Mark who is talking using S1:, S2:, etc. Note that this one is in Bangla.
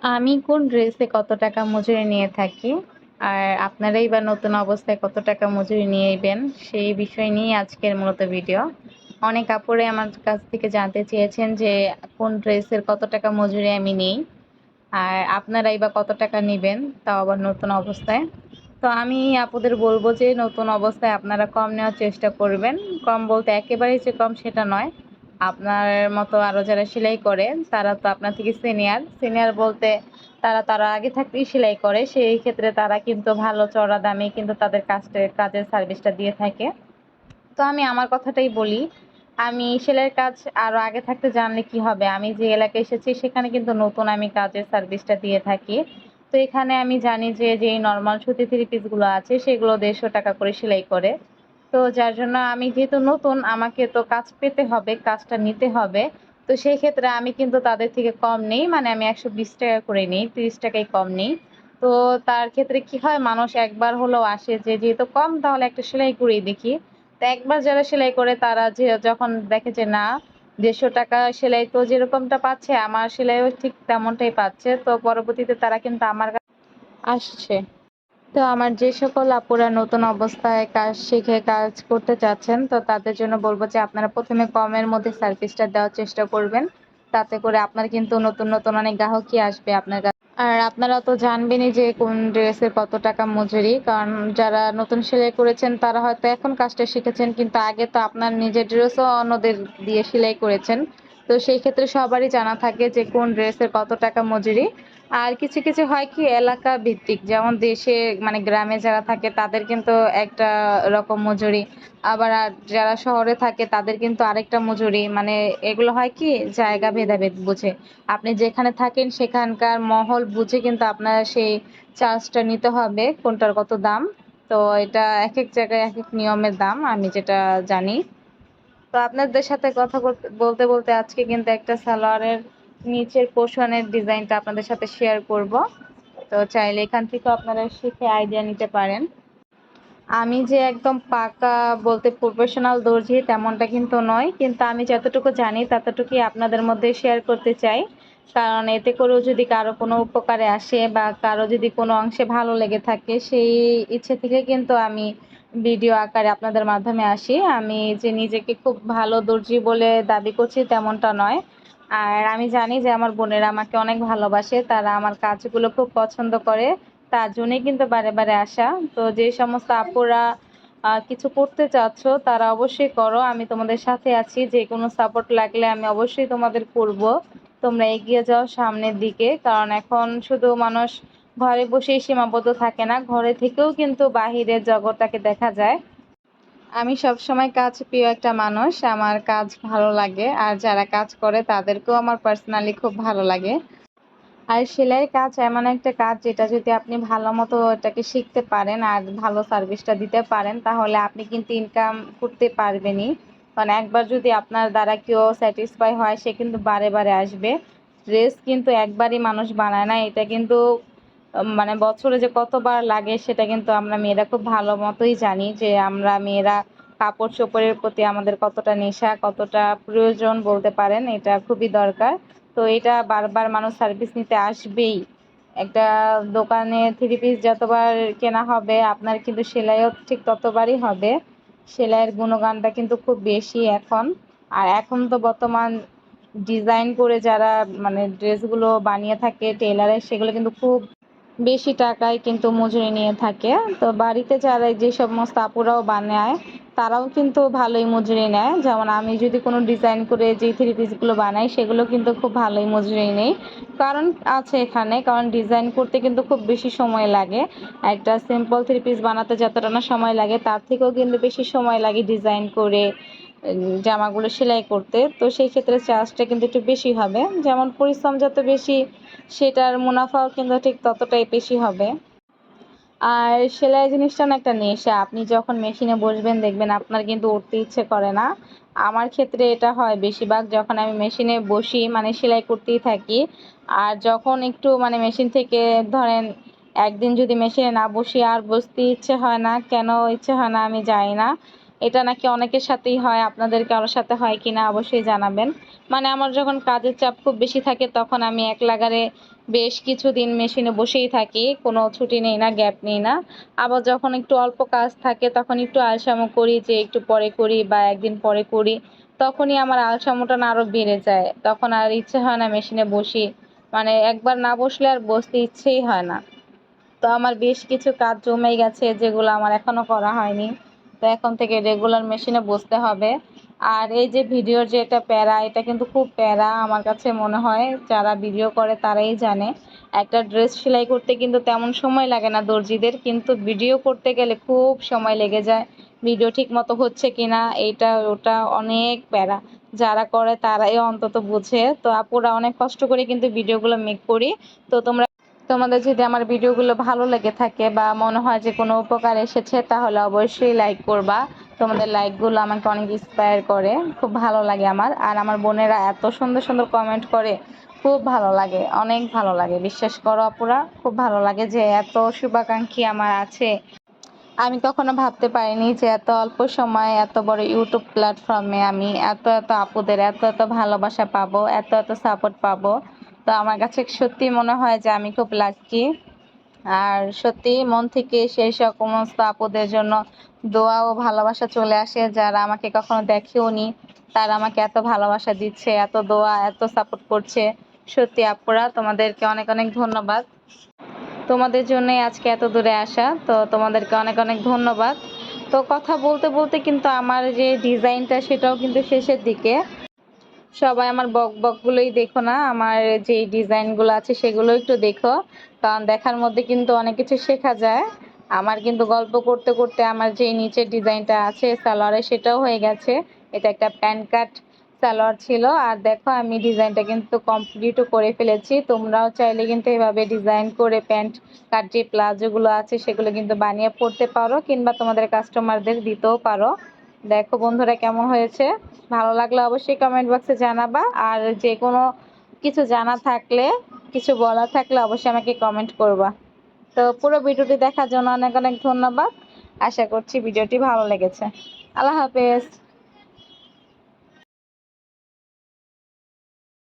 S1: আমি কোন ড্রেসে কত টাকা মজুরি নিয়ে থাকি আর আপনারাই বা নতুন অবস্থায় কত টাকা মজুরি নিবেন সেই বিষয় নিয়ে আজকের মূলত ভিডিও। অনেক আপুরাই আমার কাছ থেকে জানতে চেয়েছেন যে কোন ড্রেসের কত টাকা মজুরি আমি নিই আর আপনারাই বা কত টাকা নিবেন, তাও আবার নতুন অবস্থায়। তো আমি আপুদের বলবো যে নতুন অবস্থায় আপনারা কম নেওয়ার চেষ্টা করবেন। কম বলতে একেবারেই যে কম সেটা নয়। আপনার মতো আরও যারা সেলাই করে তারা তো আপনার থেকে সিনিয়র সিনিয়র বলতে তারা আগে থাকতেই সেলাই করে, সেই ক্ষেত্রে তারা কিন্তু ভালো চড়া দামে কিন্তু তাদের কাজের সার্ভিসটা দিয়ে থাকে। তো আমি আমার কথাটাই বলি, আমি সেলাইয়ের কাজ আরও আগে থাকতে জানলে কি হবে, আমি যে এলাকায় এসেছি সেখানে কিন্তু নতুন আমি কাজের সার্ভিসটা দিয়ে থাকি। তো এখানে আমি জানি যে যেই নর্মাল সুতি থ্রি পিসগুলো আছে সেগুলো 150 টাকা করে সেলাই করে। তো যার জন্য আমি যেহেতু নতুন আমাকে তো কাজ পেতে হবে, কাজটা নিতে হবে। তো সেই ক্ষেত্রে আমি কিন্তু তাদের থেকে কম নেই, মানে আমি 120 টাকা করে নিই, 30 টাকাই কম নিই। তো তার ক্ষেত্রে কি হয়, মানুষ একবার হলেও আসে যে যেহেতু কম তাহলে একটা সেলাই করেই দেখি। তো একবার যারা সেলাই করে তারা যে যখন দেখে যে না 150 টাকা সেলাই তো যেরকমটা পাচ্ছে আমার সেলাইও ঠিক তেমনটাই পাচ্ছে, তো পরবর্তীতে তারা কিন্তু আমার কাছে আসছে। তো আমার যে সকল আপুরা নতুন অবস্থায় কাজ শিখে কাজ করতে চাচ্ছেন তো তাদের জন্য বলবো যে আপনারা প্রথমে কমের মধ্যে সার্ভিসটা দেওয়ার চেষ্টা করবেন। তাতে করে আপনার কিন্তু নতুন নতুন অনেক গ্রাহকই আসবে আপনার কাছে। আর আপনারা তো জানবেনই যে কোন ড্রেসের কত টাকা মজুরি, কারণ যারা নতুন সেলাই করেছেন তারা হয়তো এখন কাজটা শিখেছেন কিন্তু আগে তো আপনার নিজের ড্রেসও অন্যদের দিয়ে সেলাই করেছেন। তো সেই ক্ষেত্রে সবারই জানা থাকে যে কোন ড্রেসের কত টাকা মজুরি। আর কিছু কিছু হয় কি এলাকা ভিত্তিক, যেমন দেশে মানে গ্রামে যারা থাকে তাদের কিন্তু একটা রকম মজুরি, আবার যারা শহরে থাকে তাদের কিন্তু আরেকটা মজুরি, মানে এগুলো হয় কি জায়গা ভেদাভেদ বুঝে আপনি যেখানে থাকেন সেখানকার মহল বুঝে কিন্তু আপনার সেই চার্জটা নিতে হবে কোনটার কত দাম। তো এটা এক এক জায়গায় এক এক নিয়মের দাম আমি যেটা জানি। তো আপনাদের সাথে কথা বলতে বলতে আজকে কিন্তু একটা সালোয়ারের নিচের পোর্শনের ডিজাইনটা আপনাদের সাথে শেয়ার করব। তো চাইলে এখান থেকে আপনারা শিখে আইডিয়া নিতে পারেন। আমি যে একদম পাকা বলতে প্রফেশনাল দর্জি তেমনটা কিন্তু নয়, কিন্তু আমি যতটুকু জানি ততটুকুই আপনাদের মধ্যে শেয়ার করতে চাই। কারণ এতে করেও যদি কারো কোনো উপকারে আসে বা কারো যদি কোনো অংশে ভালো লেগে থাকে সেই ইচ্ছে থেকে কিন্তু আমি ভিডিও আকারে আপনাদের মাধ্যমে আসি। আমি যে নিজেকে খুব ভালো দর্জি বলে দাবি করছি তেমনটা নয়। আর আমি জানি যে আমার বোনেরা আমাকে অনেক ভালোবাসে, তারা আমার কাজগুলো খুব পছন্দ করে, তার জন্যই কিন্তু বারে বারে আসা। তো যে সমস্ত আপুরা কিছু করতে চাচ্ছ তারা অবশ্যই করো, আমি তোমাদের সাথে আছি, যে কোনো সাপোর্ট লাগলে আমি অবশ্যই তোমাদের করব। তোমরা এগিয়ে যাও সামনের দিকে, কারণ এখন শুধু মানুষ ঘরে বসেই সীমাবদ্ধ থাকে না, ঘরে থেকেও কিন্তু বাহিরের জগৎটাকে দেখা যায়। আমি সবসময় কাজ প্রিয় একটা মানুষ, আমার কাজ ভালো লাগে আর যারা কাজ করে তাদেরকেও আমার পার্সোনালি খুব ভালো লাগে। আর সেলাইয়ের কাজ এমন একটা কাজ যেটা যদি আপনি ভালো মতো এটাকে শিখতে পারেন আর ভালো সার্ভিসটা দিতে পারেন তাহলে আপনি কিন্তু ইনকাম করতে পারবেনই। কারণ একবার যদি আপনার দ্বারা কেউ স্যাটিসফাই হয় সে কিন্তু বারে বারে আসবে। ড্রেস কিন্তু একবারই মানুষ বানায় না, এটা কিন্তু মানে বছরে যে কতবার লাগে সেটা কিন্তু আমরা মেয়েরা খুব ভালো মতোই জানি, যে আমরা মেয়েরা কাপড় চোপড়ের প্রতি আমাদের কতটা নেশা কতটা প্রয়োজন বলতে পারেন, এটা খুবই দরকার। তো এটা বারবার মানুষ সার্ভিস নিতে আসবেই। একটা দোকানে থ্রি পিস যতবার কেনা হবে আপনার কিন্তু সেলাইও ঠিক ততবারই হবে। সেলাইয়ের গুণগানটা কিন্তু খুব বেশি এখন। আর এখন তো বর্তমান ডিজাইন করে যারা মানে ড্রেসগুলো বানিয়ে থাকে টেলারে সেগুলো কিন্তু খুব বেশি টাকায় কিন্তু মজুরি নিয়ে থাকে। তো বাড়িতে যারা যে সমস্ত আপুরাও বানায় তারাও কিন্তু ভালোই মজুরি নেয়, যেমন আমি যদি কোনো ডিজাইন করে যে থ্রি পিসগুলো বানাই সেগুলো কিন্তু খুব ভালোই মজুরি নেই। কারণ আছে এখানে, কারণ ডিজাইন করতে কিন্তু খুব বেশি সময় লাগে। একটা সিম্পল থ্রি পিস বানাতে যতটা না সময় লাগে তার থেকেও কিন্তু বেশি সময় লাগে ডিজাইন করে জামাগুলো সেলাই করতে। তো সেই ক্ষেত্রে চার্জটা কিন্তু একটু বেশি হবে, যেমন পরিশ্রম যত বেশি সেটার মুনাফাও কিন্তু ঠিক ততটাই বেশি হবে। আর সেলাই জিনিসটা না একটা নেশা, আপনি যখন মেশিনে বসবেন দেখবেন আপনার কিন্তু উঠতে ইচ্ছে করে না। আমার ক্ষেত্রে এটা হয় বেশিরভাগ, যখন আমি মেশিনে বসি মানে সেলাই করতেই থাকি। আর যখন একটু মানে মেশিন থেকে ধরেন একদিন যদি মেশিনে না বসি আর বসতে ইচ্ছে হয় না, কেন ইচ্ছে হয় না আমি জানি না। এটা নাকি অনেকের সাথেই হয়, আপনাদের কারোর সাথে হয় কিনা অবশ্যই জানাবেন। মানে আমার যখন কাজের চাপ খুব বেশি থাকে তখন আমি এক লাগারে বেশ কিছুদিন মেশিনে বসেই থাকি, কোনো ছুটি নেই না, গ্যাপ নেই না। আবার যখন একটু অল্প কাজ থাকে তখন একটু আলসামো করি যে একটু পরে করি বা একদিন পরে করি, তখনই আমার আলসামোটা না আরো বেড়ে যায়, তখন আর ইচ্ছে হয় না মেশিনে বসি। মানে একবার না বসলে আর বসতে ইচ্ছেই হয় না। তো আমার বেশ কিছু কাজ জমে গেছে যেগুলো আমার এখনো করা হয়নি। তো এখন থেকে রেগুলার মেশিনে বসতে হবে। আর এই যে ভিডিওর যে এটা প্যারা, এটা কিন্তু খুব প্যারা আমার কাছে মনে হয়, যারা ভিডিও করে তারাই জানে। একটা ড্রেস সেলাই করতে কিন্তু তেমন সময় লাগে না দর্জিদের, কিন্তু ভিডিও করতে গেলে খুব সময় লেগে যায়। ভিডিও ঠিক মতো হচ্ছে কিনা এইটা ওটা অনেক প্যারা, যারা করে তারাই অন্তত বুঝে। তো আপুরা অনেক কষ্ট করে কিন্তু ভিডিওগুলো মেক করি। তো তোমাদের যদি আমার ভিডিওগুলো ভালো লেগে থাকে বা মনে হয় যে কোনো উপকার এসেছে তাহলে অবশ্যই লাইক করবা। তোমাদের লাইকগুলো আমাকে অনেক ইন্সপায়ার করে, খুব ভালো লাগে আমার। আর আমার বোনেরা এত সুন্দর সুন্দর কমেন্ট করে, খুব ভালো লাগে, অনেক ভালো লাগে, বিশ্বাস করো আপুরা, খুব ভালো লাগে যে এত শুভাকাঙ্ক্ষী আমার আছে। আমি কখনো ভাবতে পারিনি যে এত অল্প সময়ে এত বড় ইউটিউব প্ল্যাটফর্মে আমি এত এত আপুদের এত এত ভালোবাসা পাবো, এত এত সাপোর্ট পাবো। তো আমার কাছে সত্যি মনে হয় যে আমি খুব লাকি। আর সত্যি মন থেকে সেই সমস্ত আপুদের জন্য দোয়া ও ভালোবাসা চলে আসে, যারা আমাকে কখনো দেখেও নি, তারা আমাকে এত ভালোবাসা দিচ্ছে, এত দোয়া, এত সাপোর্ট করছে। সত্যি আপুরা, তোমাদেরকে অনেক অনেক ধন্যবাদ। তোমাদের জন্যই আজকে এত দূরে আসা, তো তোমাদেরকে অনেক অনেক ধন্যবাদ। তো কথা বলতে বলতে কিন্তু আমার যে ডিজাইনটা সেটাও কিন্তু শেষের দিকে। সবাই আমার বক বকগুলোই দেখো না, আমার যে ডিজাইনগুলো আছে সেগুলো একটু দেখো, কারণ দেখার মধ্যে কিন্তু অনেক কিছু শেখা যায়। আমার কিন্তু গল্প করতে করতে আমার যে নিচের ডিজাইনটা আছে সালোয়ারে সেটাও হয়ে গেছে। এটা একটা প্যান্ট কাট সালোয়ার ছিল, আর দেখো আমি ডিজাইনটা কিন্তু কমপ্লিটও করে ফেলেছি। তোমরাও চাইলে কিন্তু এভাবে ডিজাইন করে প্যান্ট কাট যে প্লাজোগুলো আছে সেগুলো কিন্তু বানিয়ে পরতে পারো, কিংবা তোমাদের কাস্টমারদের দিতেও পারো। দেখো বন্ধুরা কেমন হয়েছে, ভালো লাগলে অবশ্যই কমেন্ট বক্সে জানাবা। আর যে কোনো কিছু জানা থাকলে, কিছু বলার থাকলে অবশ্যই আমাকে কমেন্ট করবা। তো পুরো ভিডিওটি দেখার জন্য অনেক অনেক ধন্যবাদ। আশা করছি ভিডিওটি ভালো লেগেছে। আল্লাহ হাফেজ।